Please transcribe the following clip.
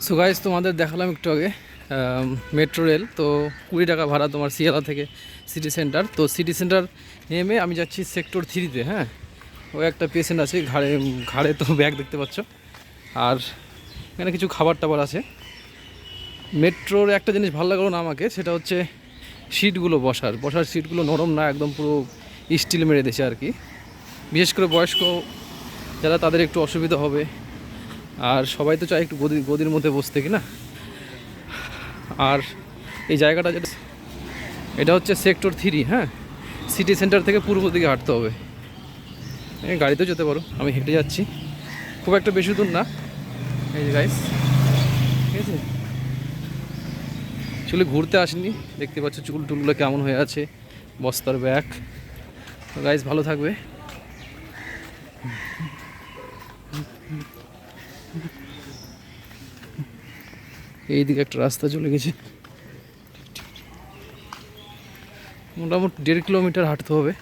So guys, তোমাদের দেখালাম একটু আগে মেট্রো রেল। তো 20 টাকা ভাড়া তোমার শিয়ালদা থেকে সিটি সেন্টার। তো সিটি সেন্টার নেমে আমি যাচ্ছি সেক্টর 3-তে। হ্যাঁ, ওই একটা পেশেন্ট আছে, ঘাড়ে ঘাড়ে তো ব্যাগ দেখতে পাচ্ছ। আর এখানে কিছু খাবার টাবার আছে। মেট্রোর একটা জিনিস ভালো লাগলো না আমাকে, সেটা হচ্ছে সিটগুলো, বসার সিটগুলো নরম না, একদম পুরো স্টিল মেরে দিয়েছে আর কি। বিশেষ করে বয়স্ক যারা, তাদের একটু অসুবিধা হবে। আর সবাই তো চায় একটু গদির মধ্যে বসতে, কি না? আর এই জায়গাটা যেটা, এটা হচ্ছে সেক্টর 3। হ্যাঁ, সিটি সেন্টার থেকে পূর্ব দিকে হাঁটতে হবে। গাড়িতেও যেতে পারো, আমি হেঁটে যাচ্ছি, খুব একটা বেশি দূর না। এই যে গাইস, ঠিক আছে, চলে ঘুরতে আসেনি, দেখতে পাচ্ছ চুল টুলগুলো কেমন হয়ে আছে, বস্তার ব্যাগ। তো গাইস, ভালো থাকবে। এই দিকে একটা রাস্তা চলে গেছে, মোটামুটি 1.5 কিলোমিটার হাঁটতে হবে।